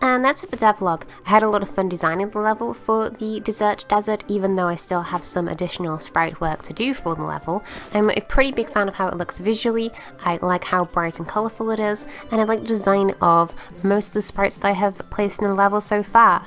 And that's it for Devlog. I had a lot of fun designing the level for the desert desert, even though I still have some additional sprite work to do for the level. I'm a pretty big fan of how it looks visually. I like how bright and colourful it is, and I like the design of most of the sprites that I have placed in the level so far.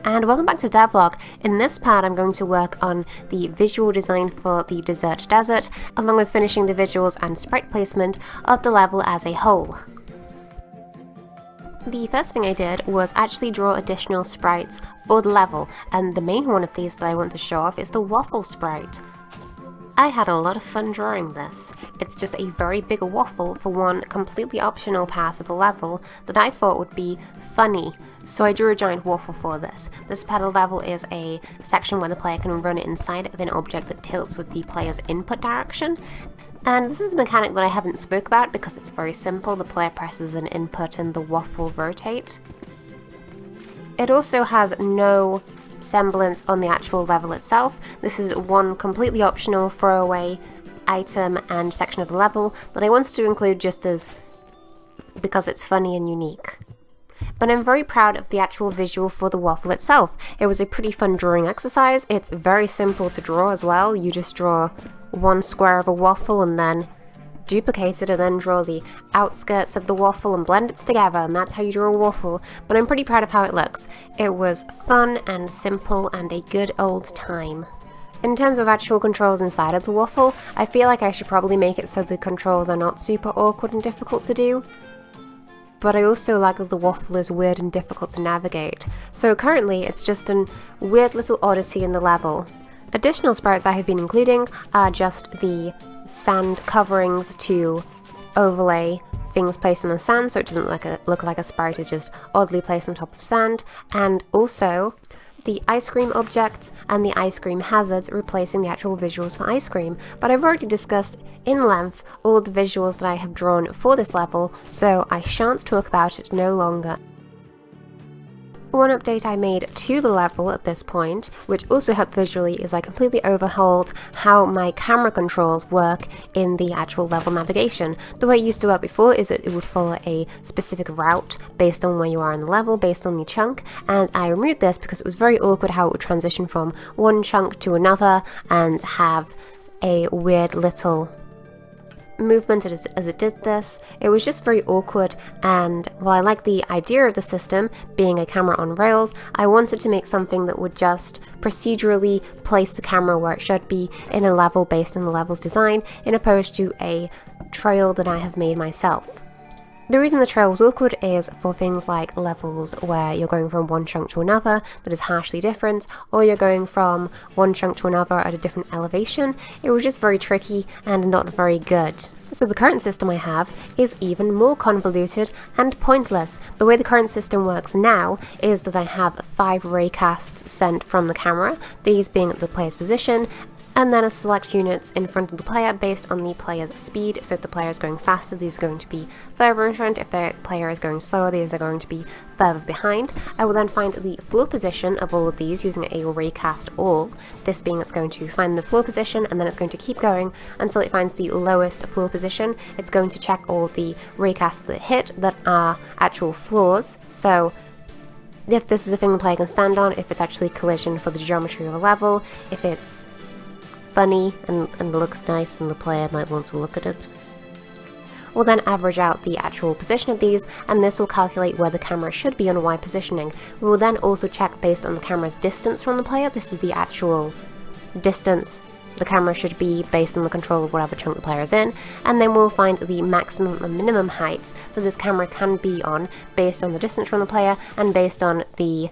And welcome back to Devlog. In this part I'm going to work on the visual design for the desert desert, along with finishing the visuals and sprite placement of the level as a whole. The first thing I did was actually draw additional sprites for the level, and the main one of these that I want to show off is the waffle sprite. I had a lot of fun drawing this. It's just a very big waffle for one completely optional part of the level that I thought would be funny, so I drew a giant waffle for this. This part of the level is a section where the player can run inside of an object that tilts with the player's input direction. And this is a mechanic that I haven't spoke about because it's very simple. The player presses an input and the waffle rotate. It also has no semblance on the actual level itself. This is one completely optional throwaway item and section of the level that I wanted to include just because it's funny and unique. But I'm very proud of the actual visual for the waffle itself. It was a pretty fun drawing exercise. It's very simple to draw as well. You just draw one square of a waffle and then duplicate it and then draw the outskirts of the waffle and blend it together, and that's how you draw a waffle. But I'm pretty proud of how it looks. It was fun and simple and a good old time. In terms of actual controls inside of the waffle, I feel like I should probably make it so the controls are not super awkward and difficult to do. But I also like that the waffle is weird and difficult to navigate. So currently it's just a weird little oddity in the level. Additional sprites I have been including are just the sand coverings to overlay things placed on the sand so it doesn't look like a sprite is just oddly placed on top of sand, and also the ice cream objects and the ice cream hazards replacing the actual visuals for ice cream. But I've already discussed in length all the visuals that I have drawn for this level, so I shan't talk about it no longer. One update I made to the level at this point, which also helped visually, is I completely overhauled how my camera controls work in the actual level navigation. The way it used to work before is that it would follow a specific route based on where you are in the level, based on the chunk, and I removed this because it was very awkward how it would transition from one chunk to another and have a weird little movement as it did this. It was just very awkward, and while I like the idea of the system being a camera on rails, I wanted to make something that would just procedurally place the camera where it should be in a level based on the level's design, in opposed to a trail that I have made myself. The reason the trail was awkward is for things like levels where you're going from one chunk to another that is harshly different, or you're going from one chunk to another at a different elevation. It was just very tricky and not very good. So the current system I have is even more convoluted and pointless. The way the current system works now is that I have 5 raycasts sent from the camera, these being at the player's position, and then a select units in front of the player based on the player's speed. So if the player is going faster, these are going to be further in front. If the player is going slower, these are going to be further behind. I will then find the floor position of all of these using a raycast all. This being it's going to find the floor position, and then it's going to keep going until it finds the lowest floor position. It's going to check all the raycasts that hit that are actual floors. So if this is a thing the player can stand on, if it's actually collision for the geometry of a level, if it's funny and looks nice and the player might want to look at it. We'll then average out the actual position of these, and this will calculate where the camera should be on Y positioning. We will then also check based on the camera's distance from the player. This is the actual distance the camera should be based on the control of whatever chunk the player is in, and then we'll find the maximum and minimum heights that this camera can be on based on the distance from the player and based on the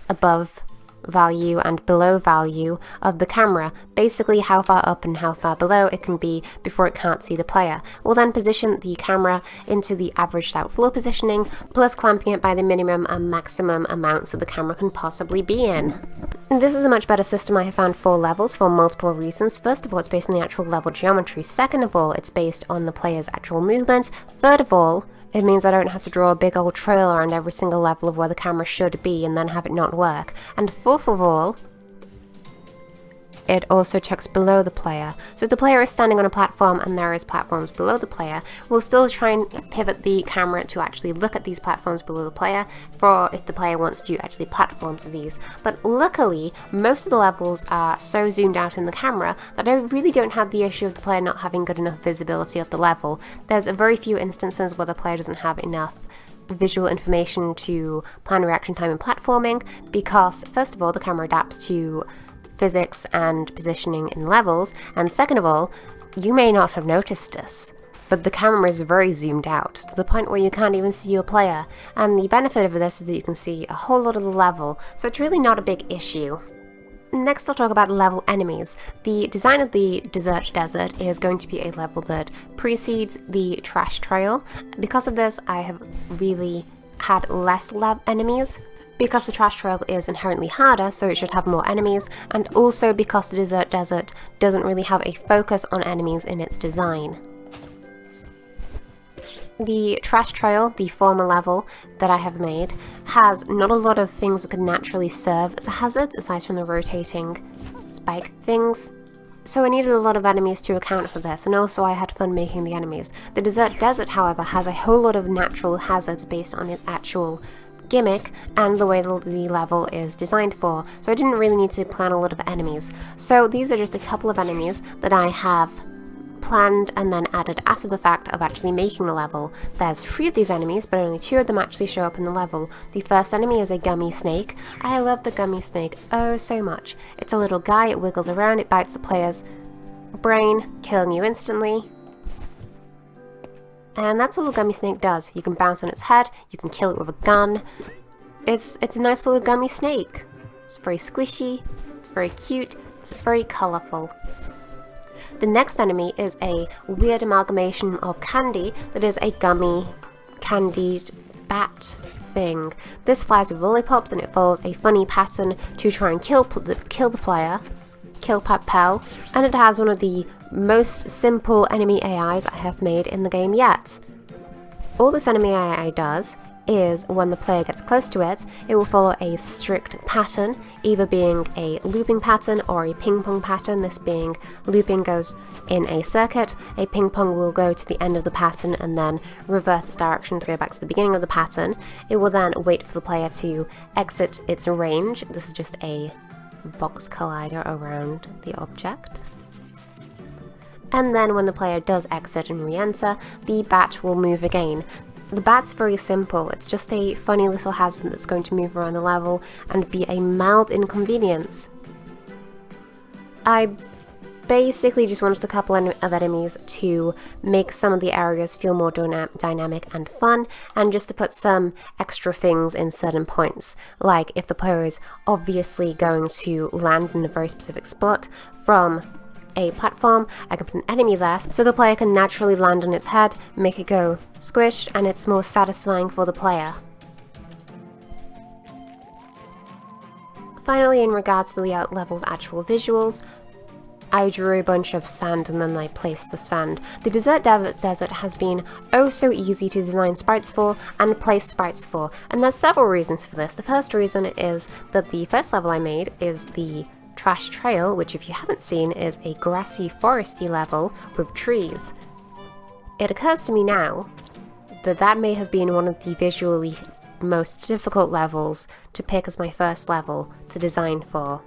above value and below value of the camera, basically how far up and how far below it can be before it can't see the player. We'll then position the camera into the averaged out floor positioning, plus clamping it by the minimum and maximum amounts that the camera can possibly be in. This is a much better system I have found for levels for multiple reasons. First of all, it's based on the actual level geometry. Second of all, it's based on the player's actual movement. Third of all, it means I don't have to draw a big old trail around every single level of where the camera should be and then have it not work. And fourth of all, it also checks below the player. So if the player is standing on a platform and there is platforms below the player, we'll still try and pivot the camera to actually look at these platforms below the player for if the player wants to actually platform to these. But luckily, most of the levels are so zoomed out in the camera that I really don't have the issue of the player not having good enough visibility of the level. There's a very few instances where the player doesn't have enough visual information to plan reaction time in platforming, because first of all, the camera adapts to physics and positioning in levels, and second of all, you may not have noticed this, but the camera is very zoomed out to the point where you can't even see your player, and the benefit of this is that you can see a whole lot of the level, so it's really not a big issue. Next, I'll talk about level enemies. The design of the Desert Desert is going to be a level that precedes the Trash Trail. Because of this, I have really had less enemies, because the Trash Trail is inherently harder, so it should have more enemies, and also because the Desert Desert doesn't really have a focus on enemies in its design. The Trash Trail, the former level that I have made, has not a lot of things that could naturally serve as hazards aside from the rotating spike things. So I needed a lot of enemies to account for this, and also I had fun making the enemies. The Desert Desert, however, has a whole lot of natural hazards based on its actual gimmick and the way the level is designed for, so I didn't really need to plan a lot of enemies. So these are just a couple of enemies that I have planned and then added after the fact of actually making the level. There's 3 of these enemies, but only 2 of them actually show up in the level. The first enemy is a gummy snake. I love the gummy snake oh so much. It's a little guy, it wiggles around, it bites the player's brain, killing you instantly. And that's all the gummy snake does. You can bounce on its head, you can kill it with a gun. It's a nice little gummy snake. It's very squishy, it's very cute, it's very colourful. The next enemy is a weird amalgamation of candy that is a gummy, candied bat thing. This flies with lollipops and it follows a funny pattern to try and kill the player, kill Pep-Pel, and it has one of the most simple enemy AIs I have made in the game yet. All this enemy AI does is when the player gets close to it, it will follow a strict pattern, either being a looping pattern or a ping pong pattern. This being looping goes in a circuit, a ping pong will go to the end of the pattern and then reverse its direction to go back to the beginning of the pattern. It will then wait for the player to exit its range. This is just a box collider around the object. And then when the player does exit and re-enter, the bat will move again. The bat's very simple, it's just a funny little hazard that's going to move around the level and be a mild inconvenience. I basically just wanted a couple of enemies to make some of the areas feel more dynamic and fun, and just to put some extra things in certain points, like if the player is obviously going to land in a very specific spot from a platform, I can put an enemy there so the player can naturally land on its head, make it go squish, and it's more satisfying for the player. Finally, in regards to the level's actual visuals, I drew a bunch of sand and then I placed the sand. The Desert Desert has been oh so easy to design sprites for and place sprites for, and there's several reasons for this. The first reason is that the first level I made is the Trash Trail, which if you haven't seen is a grassy foresty level with trees. It occurs to me now that that may have been one of the visually most difficult levels to pick as my first level to design for,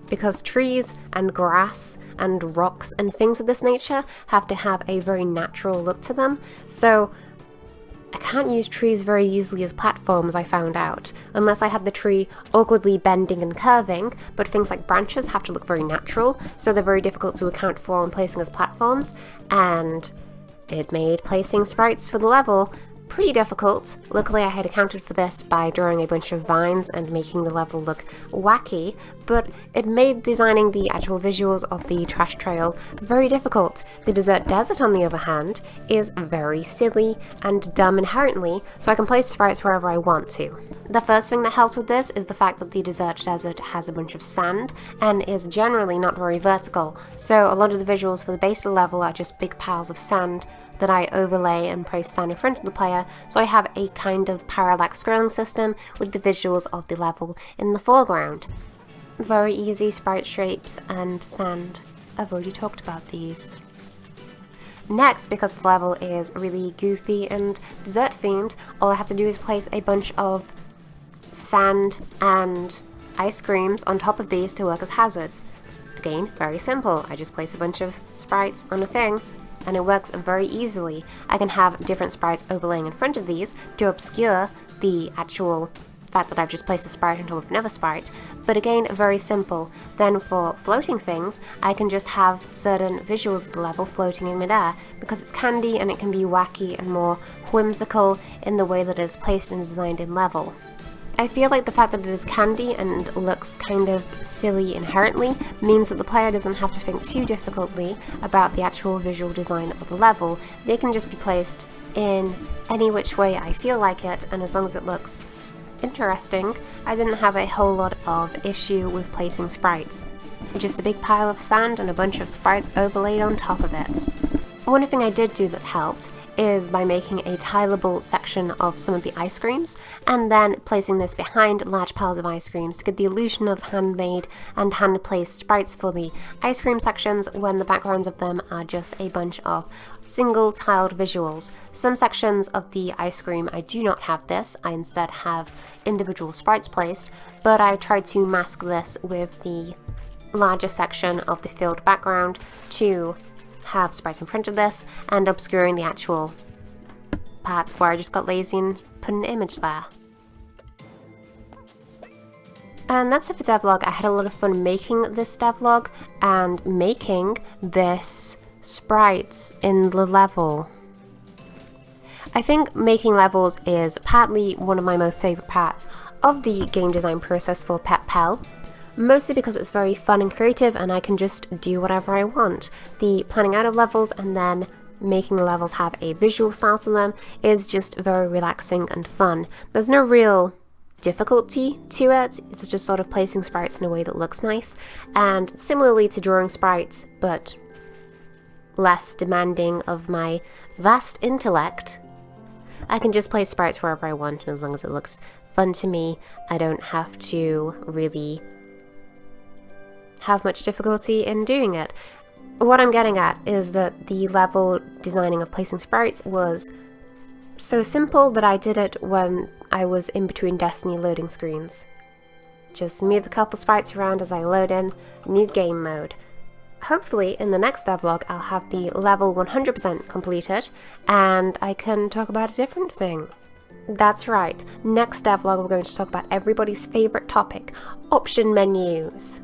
because trees and grass and rocks and things of this nature have to have a very natural look to them, so I can't use trees very easily as platforms, I found out, unless I had the tree awkwardly bending and curving, but things like branches have to look very natural, so they're very difficult to account for when placing as platforms, and it made placing sprites for the level pretty difficult. Luckily I had accounted for this by drawing a bunch of vines and making the level look wacky, but it made designing the actual visuals of the Trash Trail very difficult. The Desert Desert, on the other hand, is very silly and dumb inherently, so I can place sprites wherever I want to. The first thing that helped with this is the fact that the Desert Desert has a bunch of sand and is generally not very vertical, so a lot of the visuals for the base of the level are just big piles of sand that I overlay and place sand in front of the player, so I have a kind of parallax scrolling system with the visuals of the level in the foreground. very easy sprite shapes and sand. I've already talked about these. Next, because the level is really goofy and dessert themed, all I have to do is place a bunch of sand and ice creams on top of these to work as hazards. Again, very simple. I just place a bunch of sprites on a thing and it works very easily. I can have different sprites overlaying in front of these to obscure the actual fact that I've just placed a sprite on top of another sprite, but again, very simple. Then for floating things, I can just have certain visuals of the level floating in midair, because it's candy and it can be wacky and more whimsical in the way that it is placed and designed in level. I feel like the fact that it is candy and looks kind of silly inherently means that the player doesn't have to think too difficultly about the actual visual design of the level. They can just be placed in any which way I feel like it, and as long as it looks interesting, I didn't have a whole lot of issue with placing sprites. Just a big pile of sand and a bunch of sprites overlaid on top of it. One thing I did do that helped is by making a tileable section of some of the ice creams and then placing this behind large piles of ice creams to get the illusion of handmade and hand-placed sprites for the ice cream sections when the backgrounds of them are just a bunch of single tiled visuals. Some sections of the ice cream I do not have this, I instead have individual sprites placed, but I tried to mask this with the larger section of the filled background to have sprites in front of this and obscuring the actual parts where I just got lazy and put an image there. And that's it for devlog. I had a lot of fun making this devlog and making this sprites in the level. I think making levels is partly one of my most favourite parts of the game design process for Pep-Pel, mostly because it's very fun and creative and I can just do whatever I want. The planning out of levels and then making the levels have a visual style to them is just very relaxing and fun. There's no real difficulty to it, it's just sort of placing sprites in a way that looks nice, and similarly to drawing sprites, but less demanding of my vast intellect, I can just place sprites wherever I want, and as long as it looks fun to me, I don't have to really have much difficulty in doing it. What I'm getting at is that the level designing of placing sprites was so simple that I did it when I was in between Destiny loading screens. Just move a couple sprites around as I load in new game mode. Hopefully in the next devlog I'll have the level 100% completed and I can talk about a different thing. That's right, next devlog we're going to talk about everybody's favourite topic, option menus.